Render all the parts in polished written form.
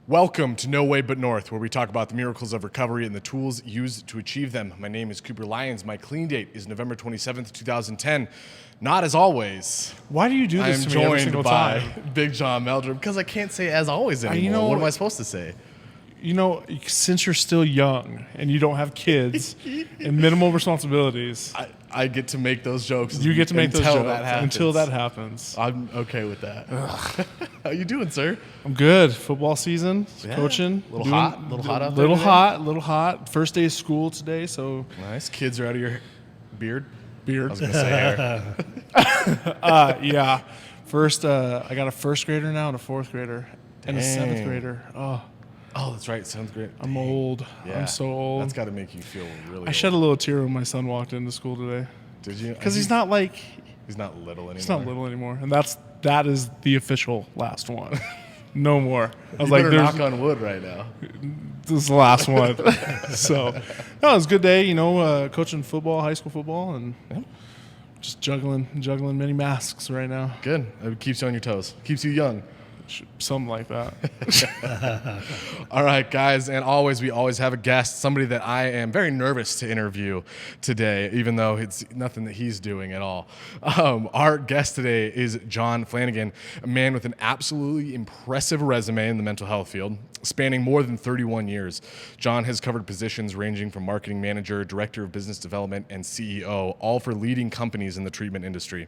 Welcome to No Way But North, where we talk about the miracles of recovery and the tools used to achieve them. My name is Cooper Lyons. My clean date is November 27th, 2010. Not as always. Why do you do this I'm to me every joined single by time? Big John Meldrum, because I can't say as always anymore. What am I supposed to say? You know, since you're still young and you don't have kids and minimal responsibilities, I get to make those jokes. you get to make those until jokes until that happens. I'm okay with that. How you doing, sir? I'm good. Football season, Yeah. Coaching. Little hot out there Little today? hot, little hot. First day of school today, so Nice. Kids are out of your beard. I was beard. going to say hair. Yeah. First, I got a first grader now and a fourth grader and a seventh Dang. grader. Oh, Oh, that's right. Sounds great. I'm old. Yeah. I'm so old. That's got to make you feel really I shed a little tear when my son walked into school today Did you? because he's not little little anymore. He's not little anymore, and that is the official last one. No more. I was You like, better "There's knock on wood right now. this is the last one." So, no, it was a good day. Coaching football, high school football, and just juggling many masks right now. Good. It keeps you on your toes. Keeps you young. Something like that. All right, guys, and we always have a guest, somebody that I am very nervous to interview today, even though it's nothing that he's doing at all. Our guest today is John Flanagan, a man with an absolutely impressive resume in the mental health field, spanning more than 31 years. John has covered positions ranging from marketing manager, director of business development, and CEO, all for leading companies in the treatment industry.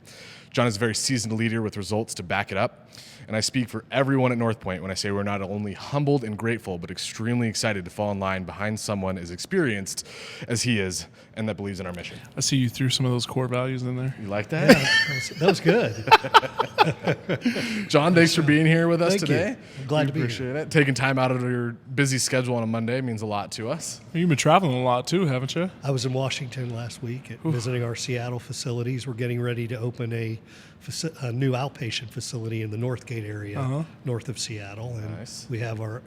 John is a very seasoned leader with results to back it up. And I speak for everyone at Northpoint when I say we're not only humbled and grateful, but extremely excited to fall in line behind someone as experienced as he is and that believes in our mission. I see you threw some of those core values in there. You like that? Yeah, that was good. John, thanks for being here with us Thank today. you. I'm glad to be Appreciate here. it. Taking time out of your busy schedule on a Monday means a lot to us. You've been traveling a lot too, haven't you? I was in Washington last week visiting our Seattle facilities. We're getting ready to open a new outpatient facility in the Northgate area, north of Seattle. And Nice. we have our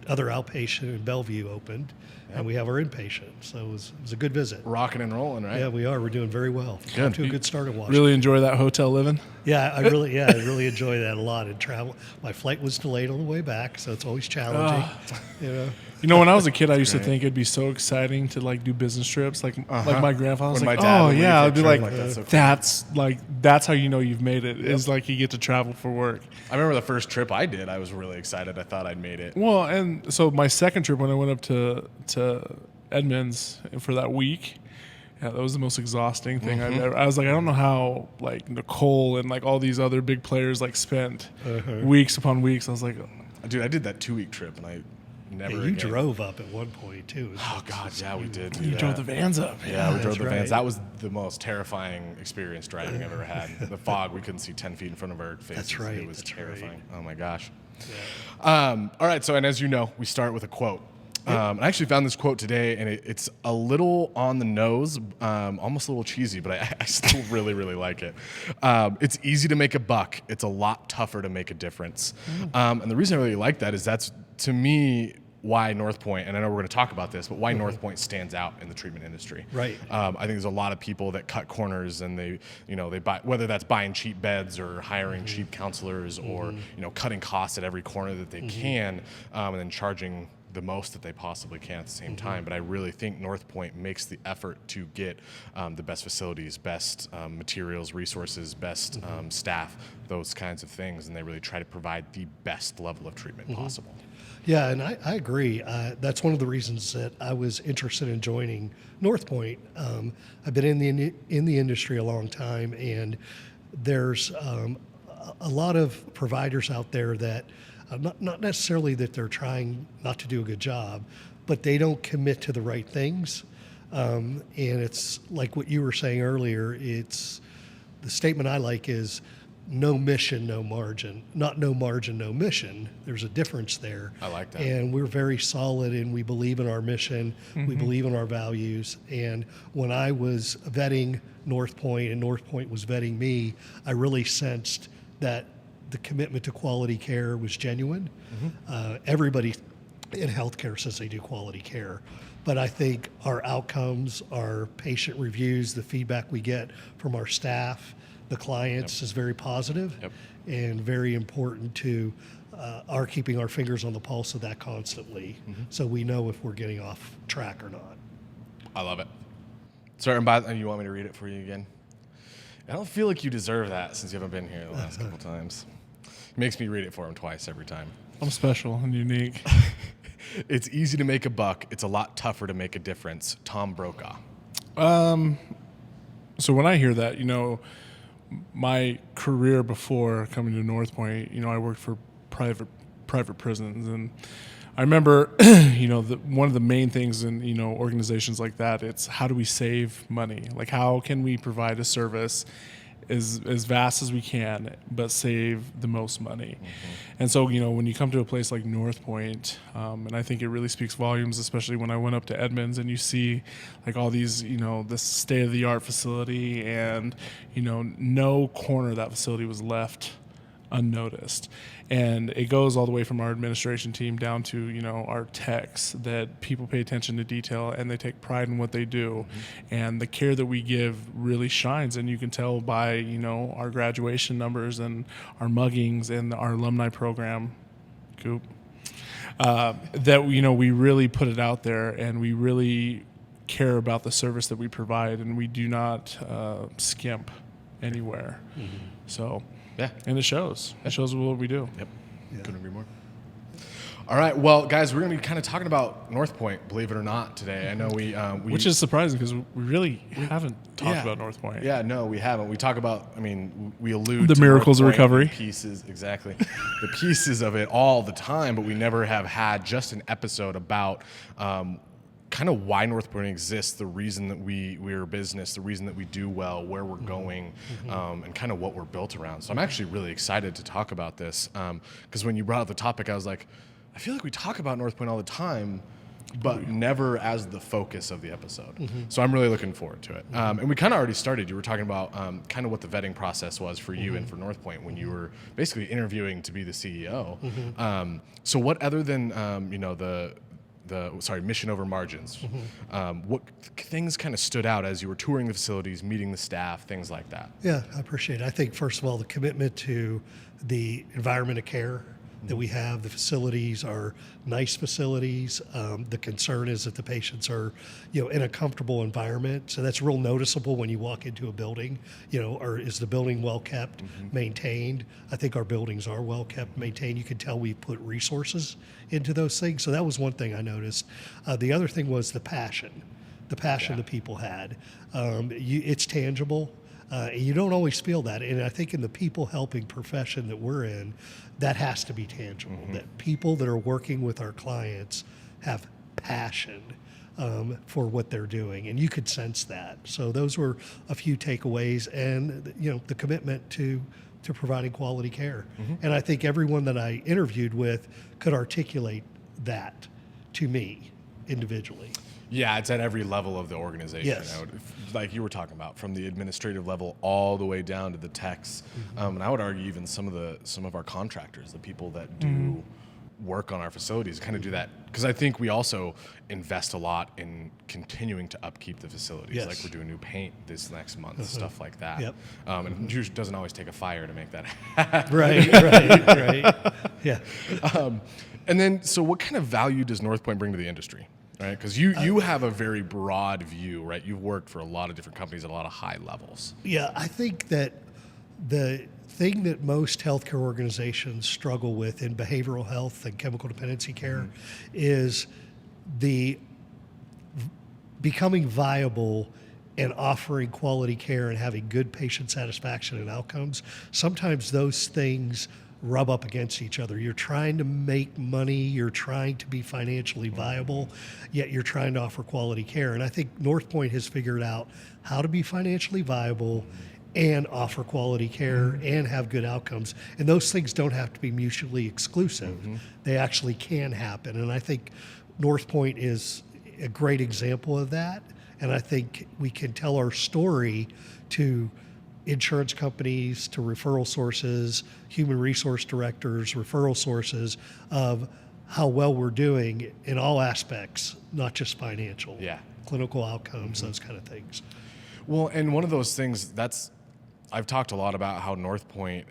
other outpatient in Bellevue opened, and we have our inpatient. So it was a good visit. Rocking and rolling, right? Yeah, we are. We're doing very well. Good. Off to a good start in Washington. Really enjoy that hotel living. Yeah, I really enjoy that a lot. And travel. My flight was delayed on the way back, so it's always challenging. When I was a kid, I used to think it'd be so exciting to do business trips. Like my grandfather was When like, my dad "Oh would leave yeah," for a I'd be trip, like, that's so cool. "That's how you know you've made it." Is you get to travel for work. I remember the first trip I did, I was really excited. I thought I'd made it. Well, and so my second trip when I went up to Edmonds for that week, yeah, that was the most exhausting thing I've ever. I was like, I don't know how Nicole and all these other big players spent weeks upon weeks. I was like, Dude, I did that 2-week trip, and I never You again. drove up at one point too. Oh, God, yeah, we did. you drove the vans up. Yeah, we drove that's the vans. right. That was the most terrifying experience driving I've ever had. The fog, we couldn't see 10 feet in front of our faces. That's right, It was that's terrifying. right. Oh, my gosh. All right, so, and as you know, we start with a quote. I actually found this quote today, and it's a little on the nose, almost a little cheesy, but I still really, really like it. It's easy to make a buck. It's a lot tougher to make a difference. And the reason I really like that is that's, to me, why Northpoint, and I know we're going to talk about this, but why Northpoint stands out in the treatment industry. Right. I think there's a lot of people that cut corners and they buy, whether that's buying cheap beds or hiring cheap counselors or, cutting costs at every corner that they can, and then charging the most that they possibly can at the same time. But I really think Northpoint makes the effort to get the best facilities, best materials, resources, best staff, those kinds of things, and they really try to provide the best level of treatment possible. Yeah, and I agree. That's one of the reasons that I was interested in joining Northpoint. I've been in the industry a long time, and there's a lot of providers out there that not necessarily that they're trying not to do a good job, but they don't commit to the right things. And it's like what you were saying earlier. It's the statement I like is no mission, no margin. Not no margin, no mission. There's a difference there. I like that. And we're very solid, and we believe in our mission. We believe in our values. And when I was vetting Northpoint and Northpoint was vetting me, I really sensed that the commitment to quality care was genuine. Everybody in healthcare says they do quality care, but I think our outcomes, our patient reviews, the feedback we get from our staff, the clients is very positive and very important to are keeping our fingers on the pulse of that constantly, so we know if we're getting off track or not. I love it. Sorry, and you want me to read it for you again? I don't feel like you deserve that since you haven't been here the last couple times. It makes me read it for him twice every time. I'm special and unique. It's easy to make a buck. It's a lot tougher to make a difference. Tom Brokaw. So when I hear that, my career before coming to Northpoint, I worked for private prisons, and I remember, one of the main things in organizations like that, it's how do we save money? Like how can we provide a service as vast as we can, but save the most money? And so, when you come to a place like Northpoint, and I think it really speaks volumes, especially when I went up to Edmonds and you see like all these, this state-of-the-art facility, and, no corner of that facility was left unnoticed. And it goes all the way from our administration team down to, our techs, that people pay attention to detail and they take pride in what they do. And the care that we give really shines. And you can tell by, our graduation numbers and our muggings and our alumni program, Coop, that, we really put it out there and we really care about the service that we provide, and we do not skimp anywhere. So, yeah. And it shows. It shows what we do. Yep. Yeah. Couldn't agree more. All right. Well, guys, we're going to be kind of talking about Northpoint, believe it or not, today. I know we which is surprising because we really haven't talked about Northpoint. Yeah, no, we haven't. We talk about, we allude the to miracles of Northpoint, recovery. Pieces, exactly. The pieces of it all the time, but we never have had just an episode about kind of why Northpoint exists, the reason that we're a business, the reason that we do well, where we're going, and kind of what we're built around. So I'm actually really excited to talk about this because when you brought up the topic, I was like, I feel like we talk about Northpoint all the time, but never as the focus of the episode. So I'm really looking forward to it. And we kind of already started. You were talking about kind of what the vetting process was for you and for Northpoint when you were basically interviewing to be the CEO. So what other than mission over margins. What things kind of stood out as you were touring the facilities, meeting the staff, things like that? Yeah, I appreciate it. I think, first of all, the commitment to the environment of care that we have. The facilities are nice facilities. The concern is that the patients are, in a comfortable environment. So that's real noticeable when you walk into a building, or is the building well kept, maintained? I think our buildings are well kept, maintained. You can tell we put resources into those things. So that was one thing I noticed. The other thing was the passion the people had. It's tangible. You don't always feel that. And I think in the people helping profession that we're in, that has to be tangible. That people that are working with our clients have passion for what they're doing. And you could sense that. So those were a few takeaways, and the commitment to providing quality care. And I think everyone that I interviewed with could articulate that to me individually. Yeah, it's at every level of the organization. Yes. Like you were talking about, from the administrative level all the way down to the techs, and I would argue even some of our contractors, the people that do work on our facilities, kind of do that, because I think we also invest a lot in continuing to upkeep the facilities. Yes. Like we're doing new paint this next month, stuff like that. Yep. And it doesn't always take a fire to make that happen. Right. Yeah. And then, so what kind of value does Northpoint bring to the industry? Right, because you have a very broad view, right? You've worked for a lot of different companies at a lot of high levels. Yeah, I think that the thing that most healthcare organizations struggle with in behavioral health and chemical dependency care is the becoming viable and offering quality care and having good patient satisfaction and outcomes. Sometimes those things rub up against each other. You're trying to make money, you're trying to be financially viable, yet you're trying to offer quality care. And I think Northpoint has figured out how to be financially viable and offer quality care and have good outcomes. And those things don't have to be mutually exclusive. They actually can happen. And I think Northpoint is a great example of that. And I think we can tell our story to insurance companies, to referral sources, human resource directors, referral sources, of how well we're doing in all aspects, not just financial, clinical outcomes, those kind of things. Well, and one of those things, that's I've talked a lot about how Northpoint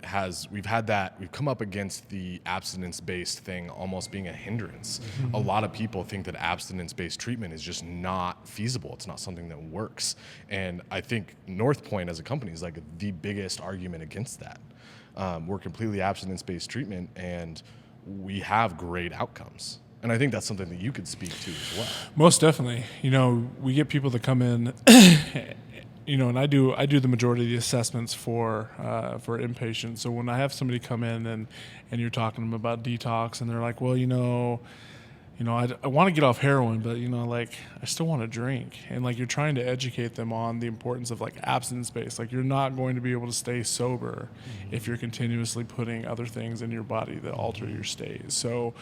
we've come up against the abstinence-based thing almost being a hindrance. A lot of people think that abstinence-based treatment is just not feasible. It's not something that works. And I think Northpoint as a company is like the biggest argument against that. We're completely abstinence-based treatment, and we have great outcomes. And I think that's something that you could speak to as well. Most definitely. We get people that come in, and I do the majority of the assessments for inpatients. So when I have somebody come in and you're talking to them about detox, and they're like, well, I want to get off heroin, but I still want to drink. And you're trying to educate them on the importance of abstinence based. You're not going to be able to stay sober if you're continuously putting other things in your body that alter your state. So,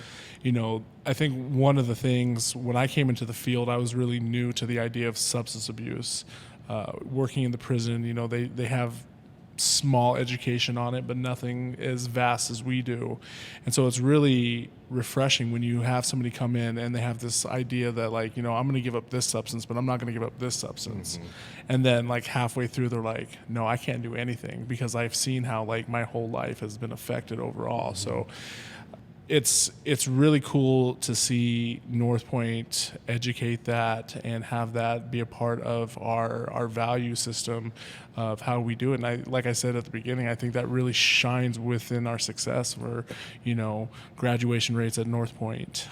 I think one of the things when I came into the field, I was really new to the idea of substance abuse. Working in the prison, they have small education on it, but nothing as vast as we do. And so it's really refreshing when you have somebody come in and they have this idea that I'm going to give up this substance, but I'm not going to give up this substance. And then halfway through, they're like, no, I can't do anything because I've seen how my whole life has been affected overall. So it's really cool to see Northpoint educate that and have that be a part of our value system of how we do it. And like I said at the beginning, I think that really shines within our success for, graduation rates at Northpoint,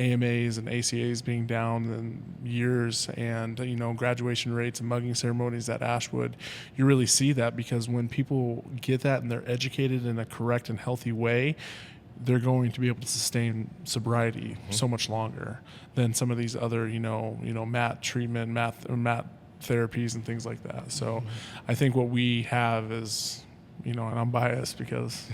AMAs and ACAs being down in years, and, graduation rates and mugging ceremonies at Ashwood. You really see that because when people get that and they're educated in a correct and healthy way, they're going to be able to sustain sobriety so much longer than some of these other, MAT treatment, math therapies and things like that. So I think what we have is, and I'm biased because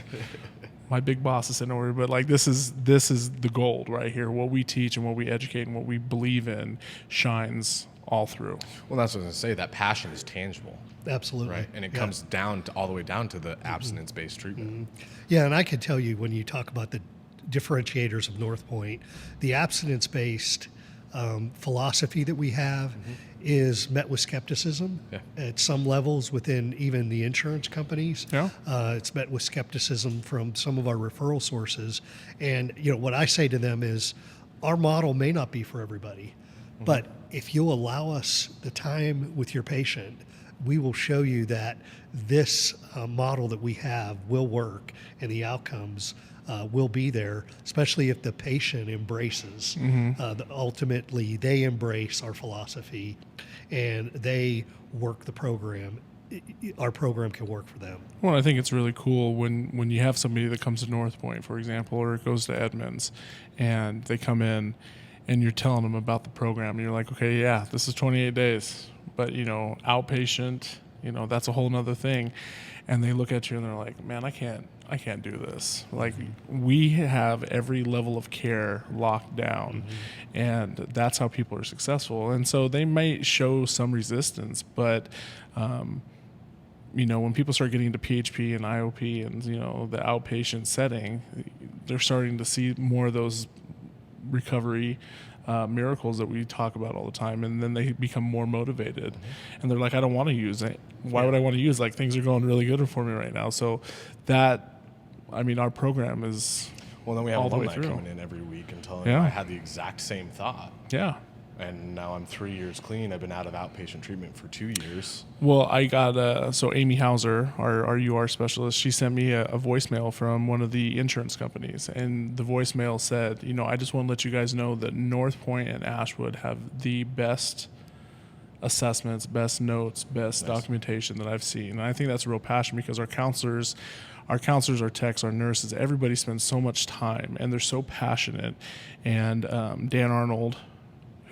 my big boss is sitting over here, but this is the gold right here. What we teach and what we educate and what we believe in shines all through. Well, that's what I was going to say. That passion is tangible. Absolutely. Right. And it comes down to all the way down to the abstinence-based treatment. Yeah, and I can tell you when you talk about the differentiators of Northpoint, the abstinence-based philosophy that we have is met with skepticism at some levels within even the insurance companies. Yeah. It's met with skepticism from some of our referral sources. And, what I say to them is our model may not be for everybody, but if you'll allow us the time with your patient, we will show you that this model that we have will work and the outcomes will be there, especially if the patient embraces. Ultimately, they embrace our philosophy and they work the program. Our program can work for them. Well, I think it's really cool when you have somebody that comes to Northpoint, for example, or goes to Edmonds, and they come in and you're telling them about the program. And you're like, okay, yeah, this is 28 days. But, outpatient, that's a whole nother thing. And they look at you and they're like, man, I can't do this. We have every level of care locked down, and that's how people are successful. And so they might show some resistance, but, when people start getting into PHP and IOP and, the outpatient setting, they're starting to see more of those recovery miracles that we talk about all the time, and then they become more motivated and they're like, I don't want to use it. Why would I want to use things are going really good for me right now? So that, our program is well, then we have all the way alumni through. Coming in every week and telling me I had the exact same thought. Yeah. And now I'm 3 years clean. I've been out of outpatient treatment for 2 years. Well, I got so Amy Hauser, our UR specialist, she sent me a voicemail from one of the insurance companies, and the voicemail said, I just want to let you guys know that Northpoint and Ashwood have the best assessments, best notes, best documentation that I've seen. And I think that's a real passion because our counselors, our techs, our nurses, everybody spends so much time and they're so passionate. And Dan Arnold,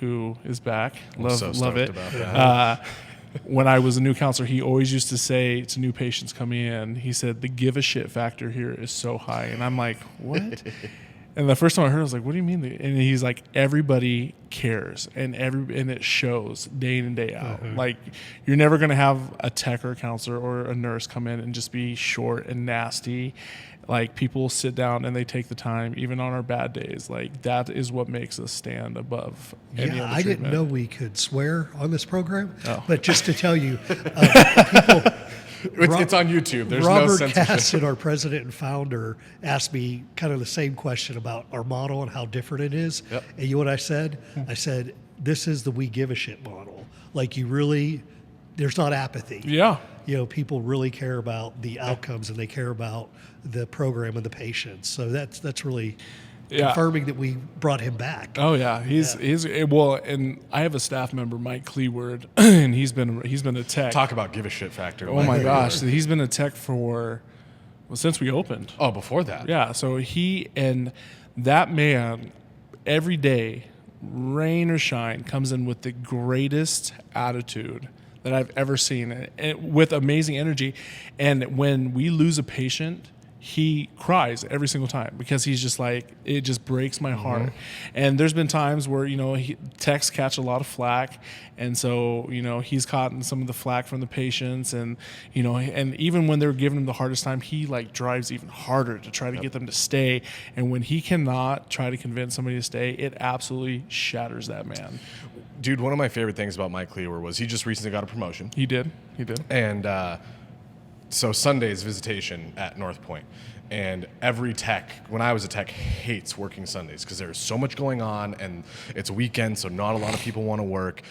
who is back, love it. About that. When I was a new counselor, he always used to say to new patients coming in, he said, the give a shit factor here is so high. And I'm like, what? And the first time I heard it, I was like, what do you mean? And he's like, everybody cares, and it shows day in and day out. You're never going to have a tech or a counselor or a nurse come in and just be short and nasty. People sit down and they take the time, even on our bad days. That is what makes us stand above any other I didn't treatment. know we could swear on this program, Oh. but just to tell you, It's on YouTube. There's no Robert censorship. Caston, our president and founder, asked me kind of the same question about our model and how different it is. Yep. And you know what I said? I said, this is the we give a shit model. Like you really, there's not apathy. Yeah. You know, people really care about the outcomes and they care about the program and the patients. So that's really confirming that we brought him back. Oh yeah, he's well, and I have a staff member, Mike Cleaward, and he's been a tech. Talk about give a shit factor. Oh my gosh, he's been a tech since we opened. Oh, before that. Yeah, so he and that man every day, rain or shine, comes in with the greatest attitude that I've ever seen, and with amazing energy. And when we lose a patient, he cries every single time because he's just like, it just breaks my heart. And there's been times where, techs catch a lot of flack. And so, he's caught in some of the flack from the patients. And, and even when they're giving him the hardest time, he like drives even harder to try to get them to stay. And when he cannot try to convince somebody to stay, it absolutely shatters that man. Dude, one of my favorite things about Mike Cleaver was he just recently got a promotion. He did. And so Sunday's visitation at Northpoint. And every tech, when I was a tech, hates working Sundays because there's so much going on and it's a weekend, so not a lot of people want to work.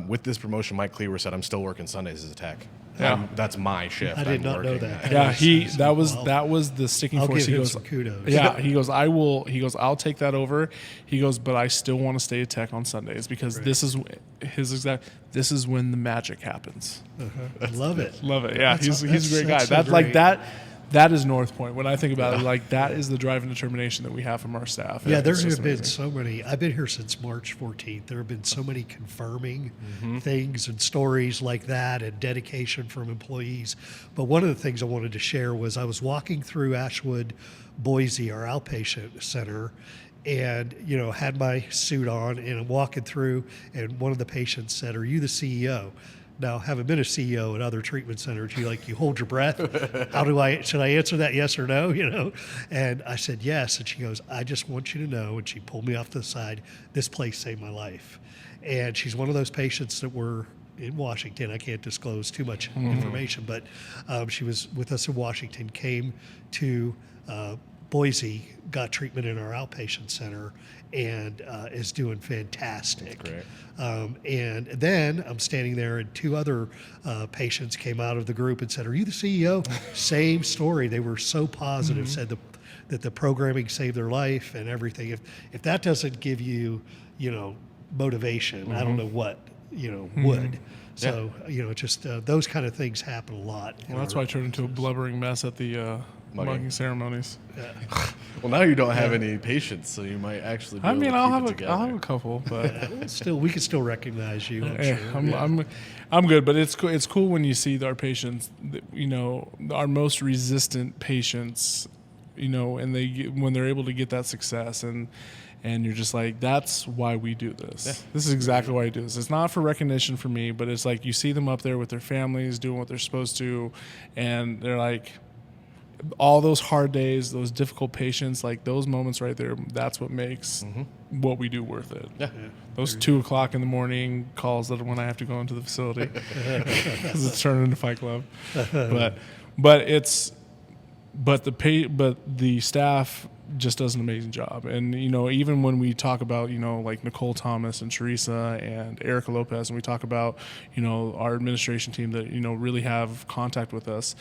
With this promotion, Mike Cleaver said, I'm still working Sundays as a tech. Yeah. That's my shift. I did I'm not know working. that. Yeah, that was the sticking I'll force. give He him goes, some kudos. yeah, he goes, I'll take that over. He goes, but I still want to stay a tech on Sundays because this is when the magic happens. Love it. Love it. Yeah, he's a great guy. so That's like great. that is Northpoint. When I think about it, like that is the drive and determination that we have from our staff. Yeah, there It's just have been amazing. so many. I've been here since March 14th. There have been so many confirming things and stories like that and dedication from employees. But one of the things I wanted to share was I was walking through Ashwood, Boise, our outpatient center, and had my suit on and I'm walking through, and one of the patients said, "Are you the CEO?" Now, having been a CEO at other treatment centers, you hold your breath. Should I answer that yes or no? And I said yes. And she goes, "I just want you to know," and she pulled me off to the side, "this place saved my life." And she's one of those patients that were in Washington. I can't disclose too much information, but she was with us in Washington, came to Boise, got treatment in our outpatient center, and is doing fantastic. That's great. And then I'm standing there, and two other patients came out of the group and said, "Are you the CEO?" Same story. They were so positive, said that the programming saved their life and everything. If that doesn't give you, motivation, I don't know what, would. So, just those kind of things happen a lot. Well, that's why I turned into a blubbering mess at the mugging ceremonies. Well, now you don't have any patients, so you might actually be able to keep it together. I'll have a couple, but We can still recognize you. I'm sure. I'm good. But it's cool when you see our patients, our most resistant patients, and when they're able to get that success, and you're just like, that's why we do this. Yeah. This is exactly why I do this. It's not for recognition for me, but it's like you see them up there with their families doing what they're supposed to, and they're like, all those hard days, those difficult patients, like those moments right there, that's what makes what we do worth it. Yeah. Those 2:00 in the morning calls that when I have to go into the facility because it's turned into Fight Club. But the staff just does an amazing job. And, even when we talk about, like Nicole Thomas and Teresa and Erica Lopez, and we talk about, our administration team that, really have contact with us,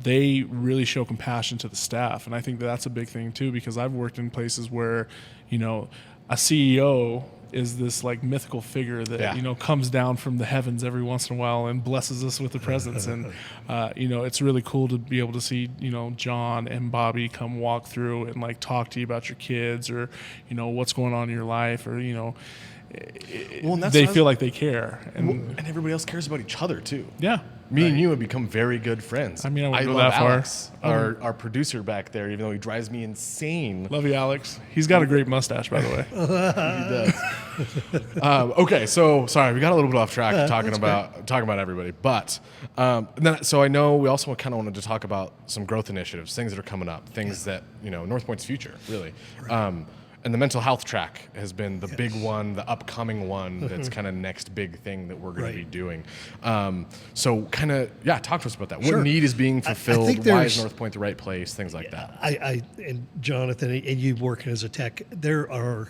they really show compassion to the staff. And I think that's a big thing too, because I've worked in places where, a CEO is this like mythical figure that, comes down from the heavens every once in a while and blesses us with the presence. And, it's really cool to be able to see, John and Bobby come walk through and like talk to you about your kids or, what's going on in your life or, they feel like they care. And everybody else cares about each other too. Yeah. Me and you have become very good friends. I mean, I wouldn't go love that far. Alex, our producer back there, even though he drives me insane. Love you, Alex. He's got a great mustache, by the way. He does. Okay, so sorry, we got a little bit off track talking about everybody, but so I know we also kind of wanted to talk about some growth initiatives, things that are coming up, things that Northpoint's future really. Right. And the mental health track has been the big one, the upcoming one that's kind of next big thing that we're going to be doing. So kind of, talk to us about that. Sure. What need is being fulfilled? think Why is there's- North Point the right place? Things like that. And Jonathan, and you working as a tech, there are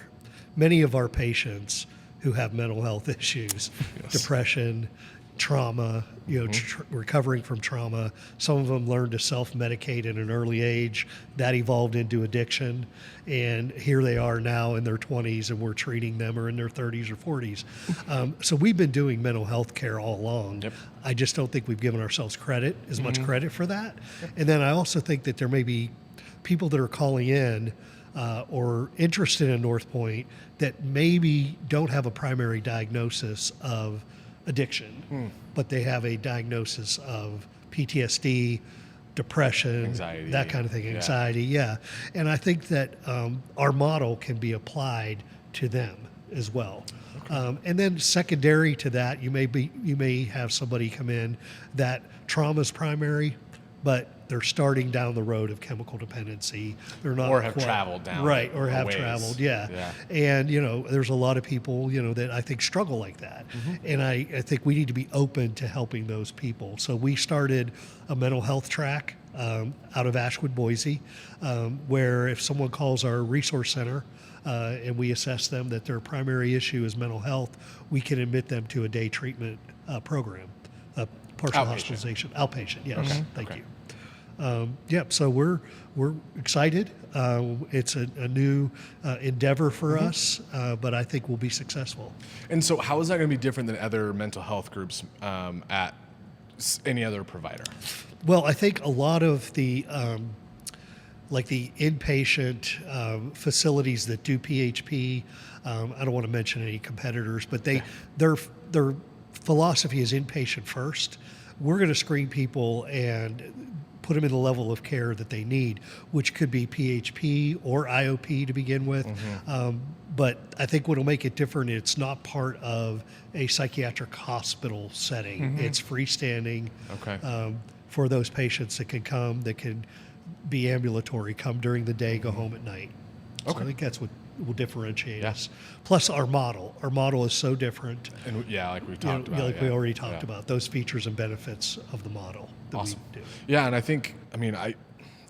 many of our patients who have mental health issues, depression, trauma, recovering from trauma. Some of them learned to self-medicate at an early age. That evolved into addiction. And here they are now in their 20s, and we're treating them, or in their 30s or 40s. So we've been doing mental health care all along. Yep. I just don't think we've given ourselves as much credit for that. And then I also think that there may be people that are calling in or interested in North Point that maybe don't have a primary diagnosis of addiction, but they have a diagnosis of PTSD, depression, Anxiety. that kind of thing, anxiety, And I think that our model can be applied to them as well. And then secondary to that, you may have somebody come in that trauma's primary, but they're starting down the road of chemical dependency. They're not Or have traveled down right, or a have ways. traveled, And there's a lot of people that I think struggle like that, and I think we need to be open to helping those people. So we started a mental health track out of Ashwood, Boise, where if someone calls our resource center and we assess them that their primary issue is mental health, we can admit them to a day treatment program, partial hospitalization, outpatient. Yes, thank you. So we're excited. It's a new endeavor for us, but I think we'll be successful. And so how is that going to be different than other mental health groups at any other provider? Well, I think a lot of the like the inpatient facilities that do PHP, I don't want to mention any competitors, but their philosophy is inpatient first. We're going to screen people and put them in the level of care that they need, which could be PHP or IOP to begin with. But I think what'll make it different, it's not part of a psychiatric hospital setting. It's freestanding for those patients that can come, that can be ambulatory, come during the day, go home at night. So I think that's what will differentiate us. Plus our model. Our model is so different. And like we talked about. Like we already talked about, those features and benefits of the model that Awesome. we do. Yeah, and I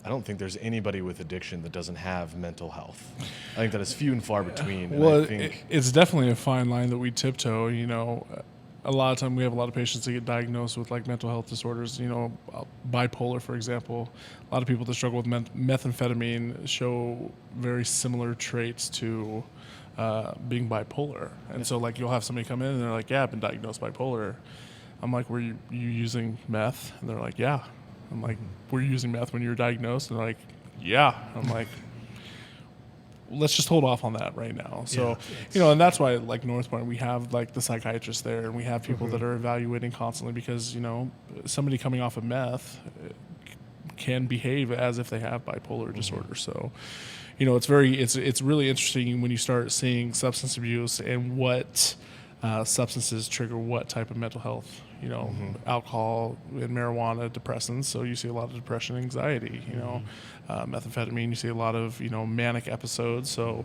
don't think there's anybody with addiction that doesn't have mental health. I think that is few and far between. And Well, I think it's definitely a fine line that we tiptoe. A lot of time we have a lot of patients that get diagnosed with like mental health disorders. Bipolar, for example. A lot of people that struggle with methamphetamine show very similar traits to being bipolar. And so like you'll have somebody come in and they're like, "Yeah, I've been diagnosed bipolar." I'm like, "Were you using meth?" And they're like, "Yeah." I'm like, "Were you using meth when you were diagnosed?" And they're like, "Yeah." I'm like, let's just hold off on that right now. So, and that's why like Northpoint, we have like the psychiatrists there, and we have people that are evaluating constantly because, somebody coming off of meth can behave as if they have bipolar disorder. So, it's really interesting when you start seeing substance abuse and what substances trigger what type of mental health. Alcohol and marijuana, depressants. So you see a lot of depression, anxiety. Methamphetamine. You see a lot of manic episodes. So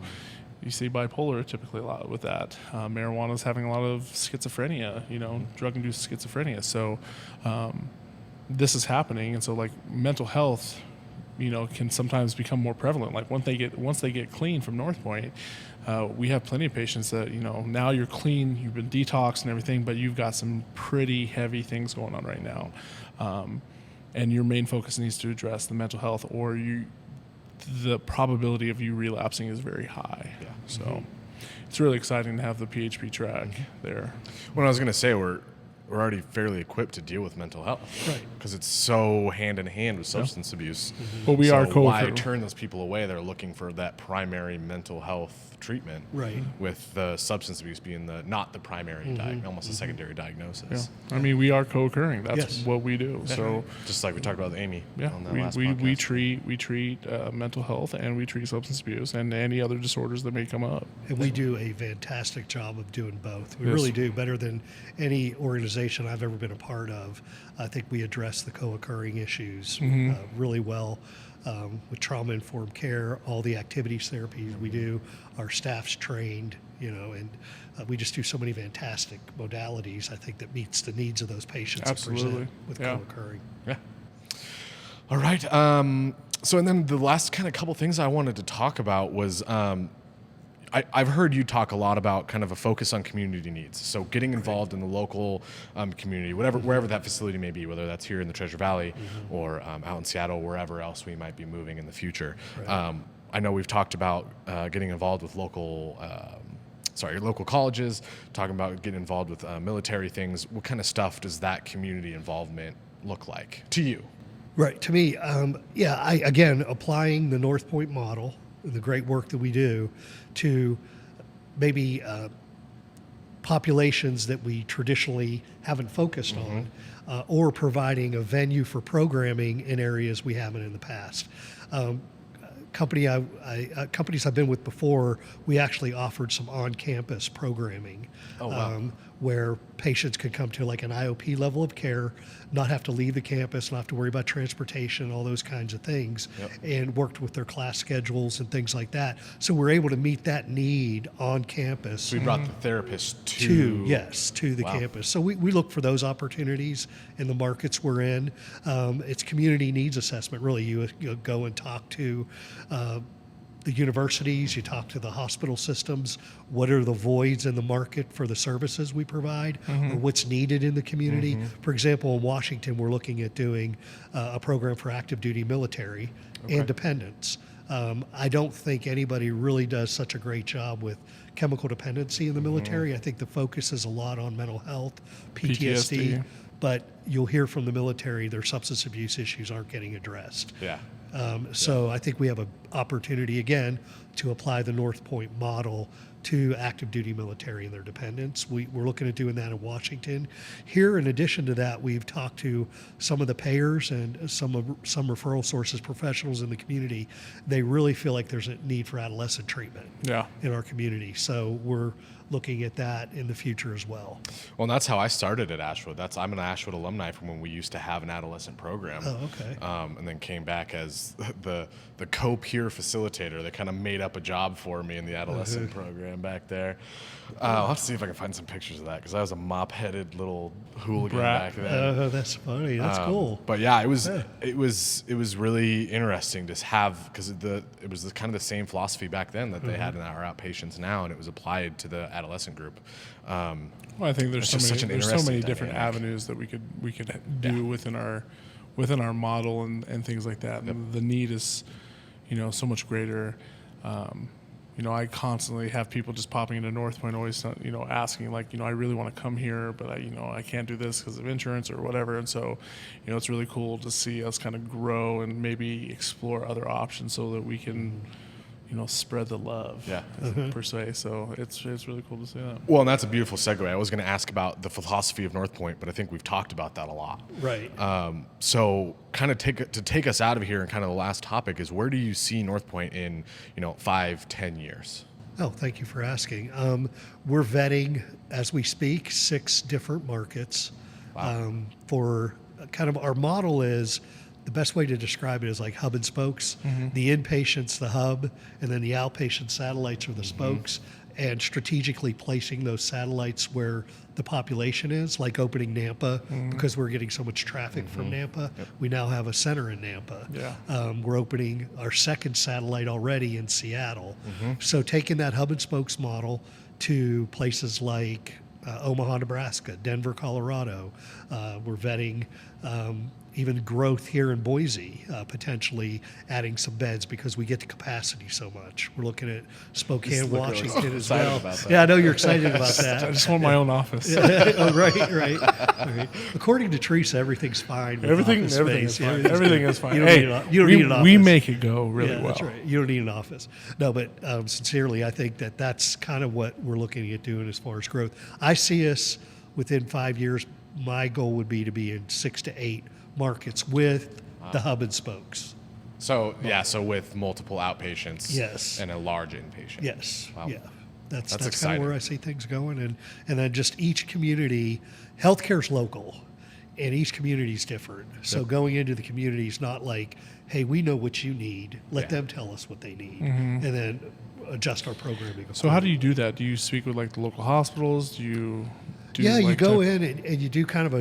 you see bipolar typically a lot with that. Marijuana is having a lot of schizophrenia. Drug-induced schizophrenia. So this is happening, and so like mental health, can sometimes become more prevalent. Like once they get clean from Northpoint, we have plenty of patients that now you're clean, you've been detoxed and everything, but you've got some pretty heavy things going on right now, and your main focus needs to address the mental health, or the probability of you relapsing is very high. So it's really exciting to have the PHP track there. What I was going to say, we're already fairly equipped to deal with mental health, Right. Because it's so hand in hand with substance abuse. But we are why turn those people away? They're looking for that primary mental health treatment, Right. With the substance abuse being not the primary almost a secondary diagnosis. I mean, we are co-occurring. That's Yes. what we do. So Just like we talked about with Amy on that last we podcast. we treat mental health, and we treat substance abuse and any other disorders that may come up. And we do a fantastic job of doing both. We Yes. really do, better than any organization organization I've ever been a part of. I think we address the co-occurring issues really well. With trauma-informed care, all the activities therapies we do, our staff's trained, and we just do so many fantastic modalities, I think, that meets the needs of those patients that present with co-occurring. Yeah. All right. So, and then the last kind of couple things I wanted to talk about was I've heard you talk a lot about kind of a focus on community needs. So getting involved in the local community, wherever that facility may be, whether that's here in the Treasure Valley or out in Seattle, wherever else we might be moving in the future. Right. I know we've talked about getting involved with local colleges, talking about getting involved with military things. What kind of stuff does that community involvement look like to you? Right. To me, again, applying the Northpoint model, the great work that we do, to maybe populations that we traditionally haven't focused on, or providing a venue for programming in areas we haven't in the past. Companies I've been with before, we actually offered some on-campus programming. Oh, wow. Where patients could come to like an IOP level of care, not have to leave the campus, not have to worry about transportation, all those kinds of things, and worked with their class schedules and things like that. So we're able to meet that need on campus. So we brought the therapist to the campus. So we look for those opportunities in the markets we're in. It's community needs assessment, really. You go and talk to the universities, you talk to the hospital systems, what are the voids in the market for the services we provide, or what's needed in the community. For example, in Washington, we're looking at doing a program for active duty military and dependents. I don't think anybody really does such a great job with chemical dependency in the military. I think the focus is a lot on mental health, PTSD. But you'll hear from the military their substance abuse issues aren't getting addressed. So I think we have an opportunity, again, to apply the Northpoint model to active duty military and their dependents. We're looking at doing that in Washington. Here, in addition to that, we've talked to some of the payers and some referral sources, professionals in the community. They really feel like there's a need for adolescent treatment in our community. So we're looking at that in the future as well. Well, and that's how I started at Ashwood. I'm an Ashwood alumni from when we used to have an adolescent program. Oh, okay. And then came back as the co-peer facilitator. They kind of made up a job for me in the adolescent program back there. I'll have to see if I can find some pictures of that, because I was a mop-headed little hooligan back then. Oh, that's funny. That's cool. But yeah, it was really interesting to have, because it was kind of the same philosophy back then that they had in our outpatients now, and it was applied to the adolescent group. Well, I think there's so many different avenues that we could do within our model and things like that. And the need is, so much greater. I constantly have people just popping into Northpoint, always, asking like, I really want to come here, but I can't do this because of insurance or whatever. And so, it's really cool to see us kind of grow and maybe explore other options so that we can, spread the love, per se. So it's really cool to see that. Well, and that's a beautiful segue. I was going to ask about the philosophy of Northpoint, but I think we've talked about that a lot. Right. So kind of take us out of here, and kind of the last topic is, where do you see Northpoint in 5-10 years? Oh, thank you for asking. We're vetting, as we speak, 6 different markets. Wow. For kind of our model is, the best way to describe it is like hub and spokes. The inpatient's the hub, and then the outpatient satellites are the spokes, and strategically placing those satellites where the population is, like opening Nampa, because we're getting so much traffic from Nampa. We now have a center in Nampa. We're opening our second satellite already in Seattle. So taking that hub and spokes model to places like Omaha, Nebraska, Denver, Colorado. We're vetting even growth here in Boise, potentially adding some beds because we get the capacity so much. We're looking at Spokane, Washington as well. Yeah, I know you're excited about that. I just want my own office. Oh, right. According to Teresa, everything's fine. With everything is fine. Everything is fine. You don't need an office. We make it go really well. That's right. You don't need an office. No, but sincerely, I think that's kind of what we're looking at doing as far as growth. I see us within 5 years. My goal would be to be in 6 to 8 markets with the hub and spokes. So with multiple outpatients, and a large inpatient. Yes. Wow. Yeah. That's kind of exciting. where I see things going, and then just each community, healthcare's local, and each community is different. So going into the community is not like, hey, we know what you need. Let them tell us what they need, and then adjust our programming. So how do you do that? Do you speak with like the local hospitals? Do you? You go in and you do kind of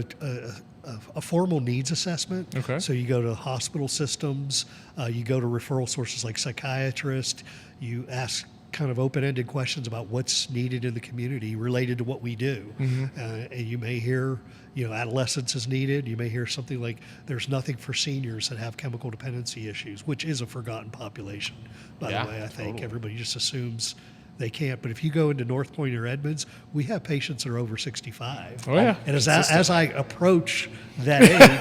a formal needs assessment. Okay. So you go to hospital systems, you go to referral sources like psychiatrists, you ask kind of open-ended questions about what's needed in the community related to what we do. And you may hear, adolescence is needed. You may hear something like there's nothing for seniors that have chemical dependency issues, which is a forgotten population, by the way. I think everybody just assumes they can't. But if you go into Northpoint or Edmonds, we have patients that are over 65. Oh, yeah. And as I approach that age,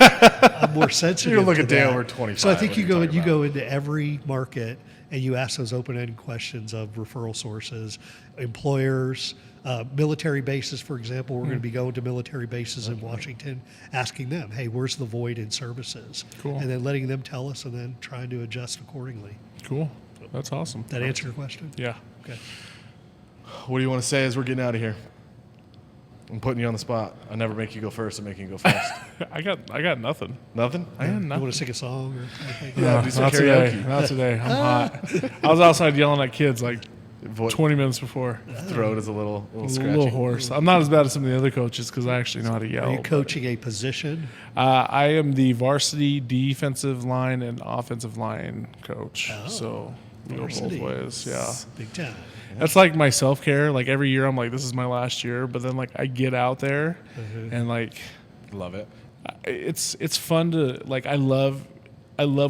I'm more sensitive. You're looking to day that. over 25. So I think you what are talking go into every market and you ask those open-ended questions of referral sources, employers, military bases, for example. We're going to be going to military bases in Washington, asking them, hey, where's the void in services? Cool. And then letting them tell us and then trying to adjust accordingly. Cool. That's awesome. That answer your question? Yeah. Okay. What do you want to say as we're getting out of here? I'm putting you on the spot. I never make you go first. I'm making you go first. I got nothing. Nothing? I got You nothing. want to sing a song or anything? Yeah, do some Not karaoke. today. Not today. I'm hot. I was outside yelling at kids like 20 minutes before. Throat is a little A scratchy. little hoarse. I'm not as bad as some of the other coaches because I actually know how to yell. Are you but- coaching a position? I am the varsity defensive line and offensive line coach. So we go both Varsity. ways. Yeah. Big time. That's like my self-care. Like every year I'm like, this is my last year. But then like I get out there and like Love it. it's fun to like I love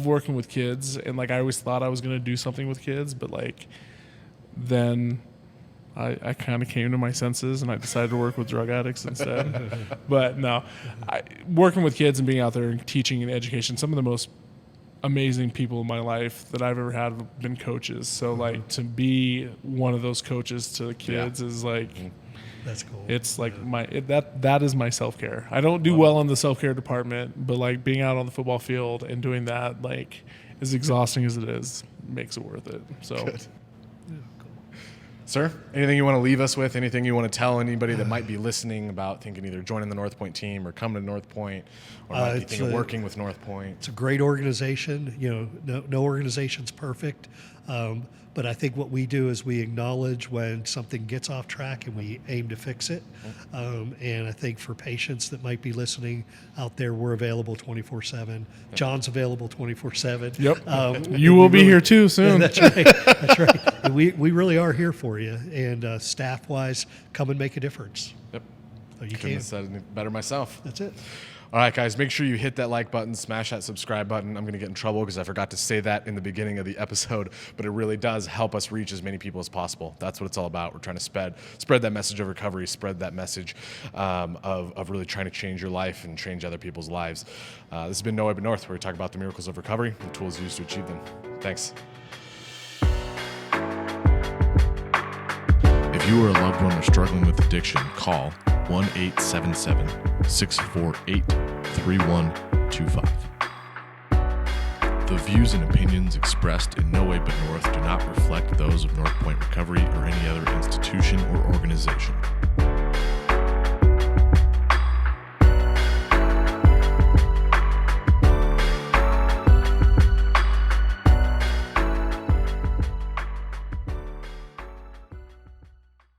working with kids, and like I always thought I was gonna do something with kids, but like then I kind of came to my senses and I decided to work with drug addicts instead. But no, working with kids and being out there and teaching and education, some of the most amazing people in my life that I've ever had have been coaches. So like to be one of those coaches to the kids is like That's cool. it's like that is my self-care. I don't do well in the self-care department, but like being out on the football field and doing that, like as exhausting as it is, makes it worth it. So Good. Sir, anything you want to leave us with? Anything you want to tell anybody that might be listening about thinking either joining the Northpoint team or coming to Northpoint or might be It's thinking working with Northpoint? It's a great organization. No organization's perfect. But I think what we do is we acknowledge when something gets off track and we aim to fix it. And I think for patients that might be listening out there, we're available 24/7. John's available 24/7. Yep. You will be here too soon. That's right. That's right. And we really are here for you. And staff-wise, come and make a difference. Yep. So you Couldn't can. have said it better myself. That's it. All right, guys, make sure you hit that like button, smash that subscribe button. I'm going to get in trouble because I forgot to say that in the beginning of the episode, but it really does help us reach as many people as possible. That's what it's all about. We're trying to spread that message of recovery, spread that message of really trying to change your life and change other people's lives. This has been No Way But North, where we talk about the miracles of recovery and the tools used to achieve them. Thanks. If you or a loved one are struggling with addiction, call 1-877-648-3125. The views and opinions expressed in No Way But North do not reflect those of Northpoint Recovery or any other institution or organization.